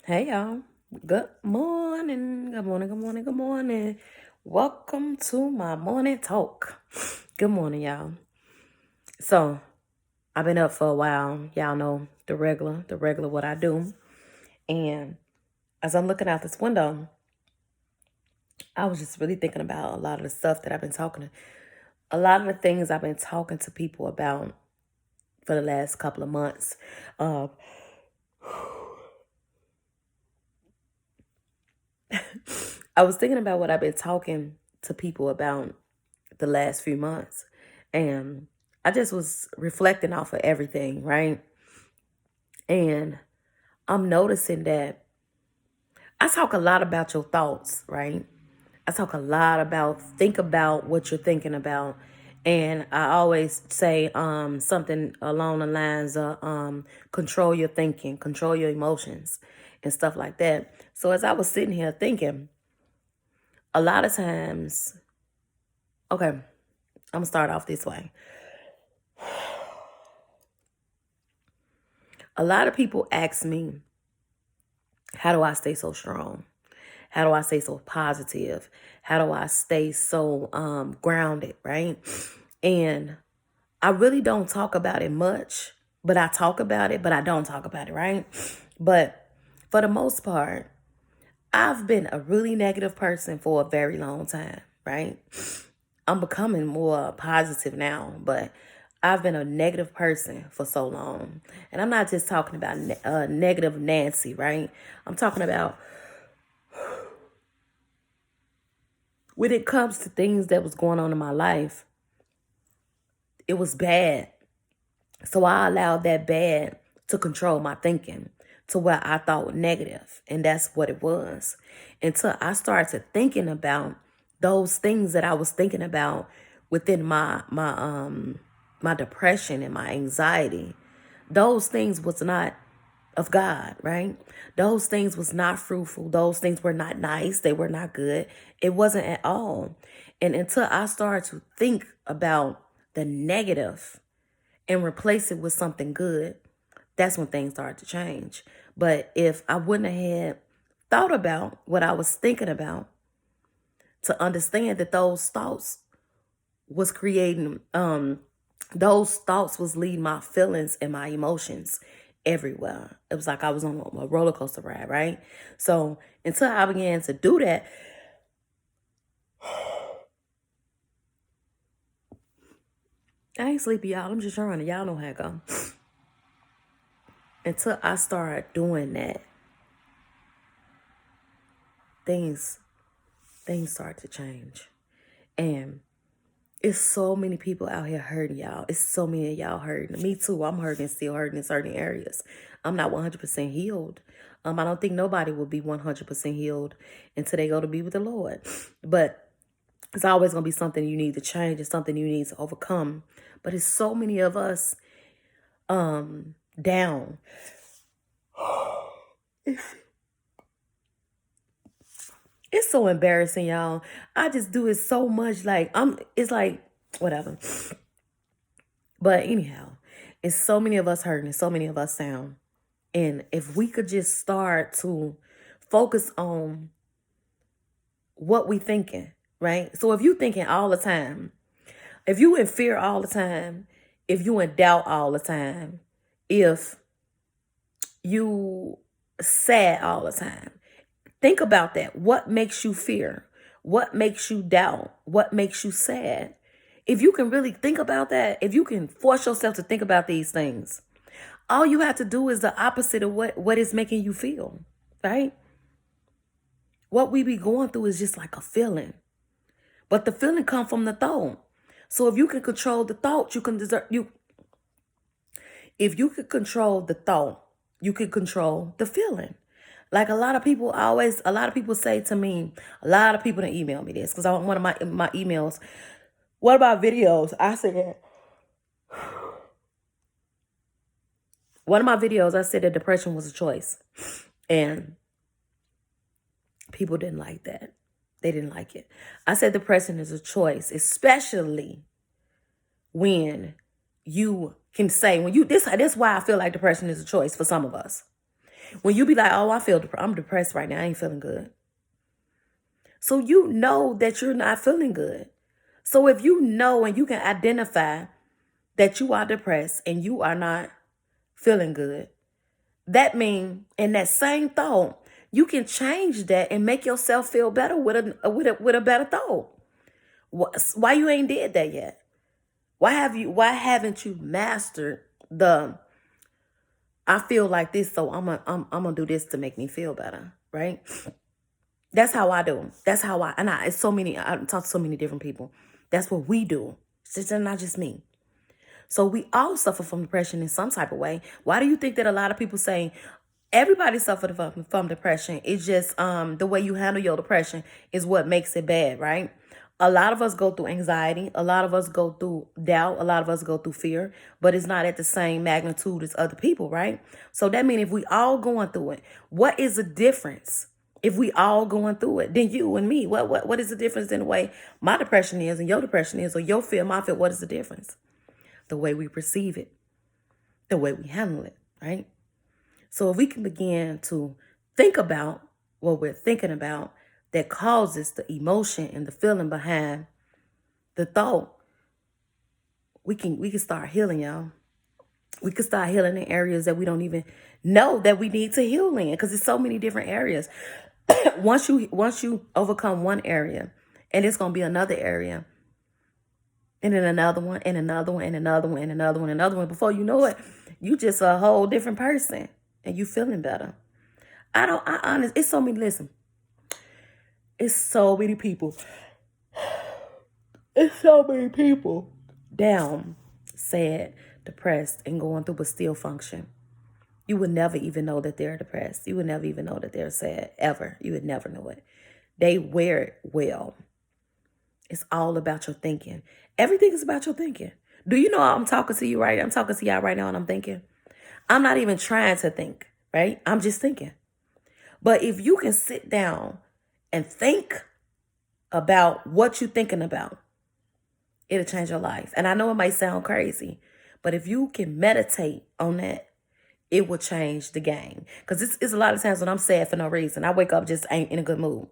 Hey y'all. Good morning. Good morning. Good morning. Good morning. Welcome to my morning talk. Good morning, y'all. So I've been up for a while. Y'all know the regular what I do. And as I'm looking out this window, I was just really thinking about a lot of the stuff that I've been a lot of the things I've been talking to people about for the last couple of months. Uh, I was thinking about what I've been talking to people about the last few months. And I just was reflecting off of everything, right? And I'm noticing that I talk a lot about your thoughts, right? I talk a lot about think about what you're thinking about. And I always say something along the lines of control your thinking, control your emotions, and stuff like that. So as I was sitting here thinking, a lot of times, okay, I'm gonna start off this way. A lot of people ask me, how do I stay so strong? How do I stay so positive? How do I stay so grounded, right? And I really don't talk about it much, but I talk about it, but I don't talk about it, right? But for the most part, I've been a really negative person for a very long time, right? I'm becoming more positive now, but I've been a negative person for so long. And I'm not just talking about negative Nancy, right? I'm talking about when it comes to things that was going on in my life, it was bad. So I allowed that bad to control my thinking to where I thought negative, and that's what it was. Until I started thinking about those things that I was thinking about within my depression and my anxiety. Those things was not of God, right? Those things was not fruitful. Those things were not nice. They were not good. It wasn't at all. And until I started to think about the negative and replace it with something good, that's when things started to change. But if I wouldn't have had thought about what I was thinking about to understand that those thoughts was creating those thoughts was leading my feelings and my emotions everywhere. It was like I was on a roller coaster ride, right? So until I began to do that, I ain't sleepy, y'all. I'm just trying to, y'all know how it go. Until I started doing that, things start to change. And it's so many people out here hurting, y'all. It's so many of y'all hurting. Me too. I'm hurting, still hurting in certain areas. I'm not 100% healed. I don't think nobody will be 100% healed until they go to be with the Lord. But it's always going to be something you need to change. It's something you need to overcome. But it's so many of us down. It's so embarrassing, y'all. I just do it so much. It's like, whatever. But anyhow, it's so many of us hurting and so many of us down. And if we could just start to focus on what we thinking, right? So if you thinking all the time, if you in fear all the time, if you in doubt all the time, if you sad all the time, think about that. What makes you fear? What makes you doubt? What makes you sad? If you can really think about that, if you can force yourself to think about these things, all you have to do is the opposite of what is making you feel, right? What we be going through is just like a feeling. But the feeling come from the thought. So if you can control the thought, if you could control the thought, you could control the feeling. Like a lot of people say to me, a lot of people didn't email me this because one of my emails, what about videos? I said, one of my videos, I said that depression was a choice. And people didn't like that. They didn't like it. I said depression is a choice, especially when you can say, that's why I feel like depression is a choice for some of us. When you be like, oh, I'm depressed right now. I ain't feeling good. So you know that you're not feeling good. So if you know and you can identify that you are depressed and you are not feeling good, that means in that same thought, you can change that and make yourself feel better with a better thought. Why you ain't did that yet? Why haven't you mastered the I feel like this, so I'm gonna do this to make me feel better, right? That's how I do. That's how it's so many, I talk to so many different people. That's what we do. It's just not just me. So we all suffer from depression in some type of way. Why do you think that a lot of people say everybody suffers from depression? It's just the way you handle your depression is what makes it bad, right? A lot of us go through anxiety. A lot of us go through doubt. A lot of us go through fear, but it's not at the same magnitude as other people, right? So that means if we all going through it, what is the difference? If we all going through it, then you and me, what is the difference in the way my depression is and your depression is, or your fear, my fear? What is the difference? The way we perceive it, the way we handle it, right? So if we can begin to think about what we're thinking about that causes the emotion and the feeling behind the thought, we can start healing, y'all. We can start healing in areas that we don't even know that we need to heal in, because there's so many different areas. once you overcome one area, and it's gonna be another area, and then another one, and another one, and another one, and another one, and another one. Before you know it, you just a whole different person, and you feeling better. It's so many, listen, it's so many people. It's so many people down, sad, depressed, and going through, but still function. You would never even know that they're depressed. You would never even know that they're sad, ever. You would never know it. They wear it well. It's all about your thinking. Everything is about your thinking. Do you know I'm talking to you right? I'm talking to y'all right now and I'm thinking. I'm not even trying to think, right? I'm just thinking. But if you can sit down and think about what you're thinking about, it'll change your life. And I know it might sound crazy, but if you can meditate on that, it will change the game. Because it's a lot of times when I'm sad for no reason. I wake up just ain't in a good mood.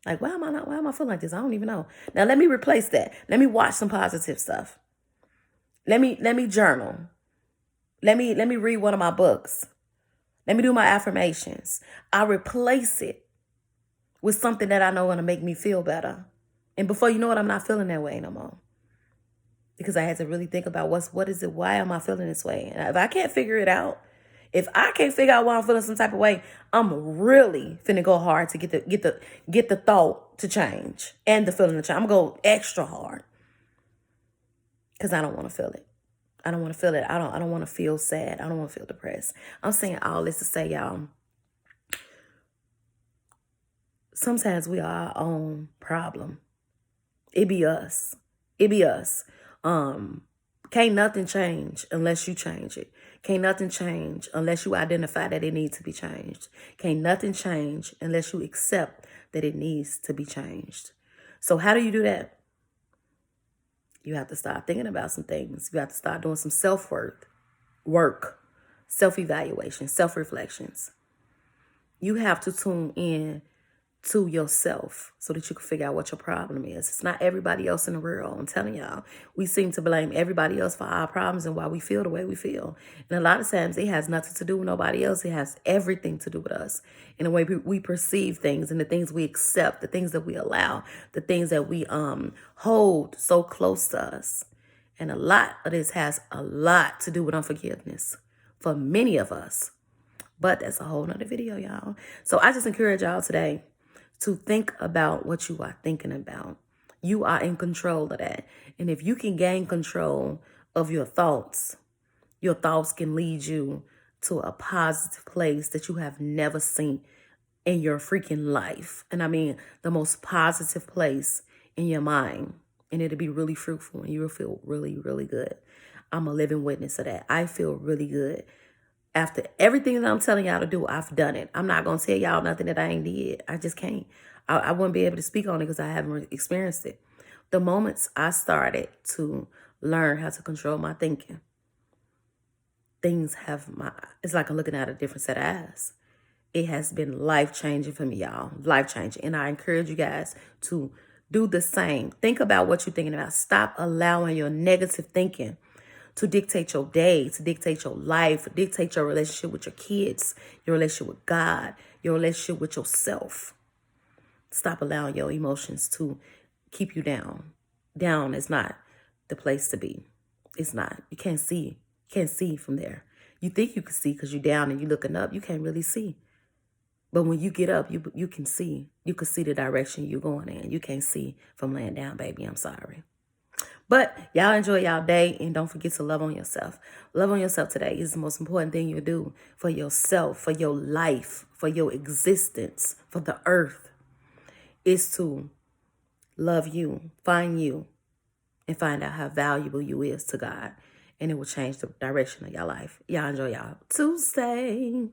Like, why am I feeling like this? I don't even know. Now let me replace that. Let me watch some positive stuff. Let me journal. Let me read one of my books. Let me do my affirmations. I replace it with something that I know gonna make me feel better. And before you know it, I'm not feeling that way no more. Because I had to really think about what is it? Why am I feeling this way? And if I can't figure it out, if I can't figure out why I'm feeling some type of way, I'm really finna go hard to get the thought to change and the feeling to change. I'm gonna go extra hard because I don't want to feel it. I don't want to feel it. I don't want to feel sad. I don't want to feel depressed. I'm saying all this to say, y'all, sometimes we are our own problem. It be us. It be us. Can't nothing change unless you change it. Can't nothing change unless you identify that it needs to be changed. Can't nothing change unless you accept that it needs to be changed. So how do you do that? You have to start thinking about some things. You have to start doing some work, self-evaluation, self-reflections. You have to tune in to yourself so that you can figure out what your problem is. It's not everybody else in the world. I'm telling y'all, we seem to blame everybody else for our problems and why we feel the way we feel. And a lot of times it has nothing to do with nobody else. It has everything to do with us in the way we perceive things and the things we accept, the things that we allow, the things that we hold so close to us. And a lot of this has a lot to do with unforgiveness for many of us. But that's a whole nother video, y'all. So I just encourage y'all today to think about what you are thinking about. You are in control of that. And if you can gain control of your thoughts can lead you to a positive place that you have never seen in your freaking life. And I mean, the most positive place in your mind. And it'll be really fruitful and you will feel really, really good. I'm a living witness of that. I feel really good. After everything that I'm telling y'all to do, I've done it. I'm not going to tell y'all nothing that I ain't did. I just can't. I wouldn't be able to speak on it because I haven't experienced it. The moments I started to learn how to control my thinking, it's like I'm looking at a different set of eyes. It has been life-changing for me, y'all. Life-changing. And I encourage you guys to do the same. Think about what you're thinking about. Stop allowing your negative thinking to dictate your day, to dictate your life, dictate your relationship with your kids, your relationship with God, your relationship with yourself. Stop allowing your emotions to keep you down. Down is not the place to be. It's not. You can't see. You can't see from there. You think you can see because you're down and you're looking up. You can't really see. But when you get up, you can see. You can see the direction you're going in. You can't see from laying down, baby. I'm sorry. But y'all enjoy y'all day, and don't forget to love on yourself. Love on yourself today is the most important thing you do for yourself, for your life, for your existence, for the earth, is to love you, and find out how valuable you is to God. And it will change the direction of your life. Y'all enjoy y'all Tuesday.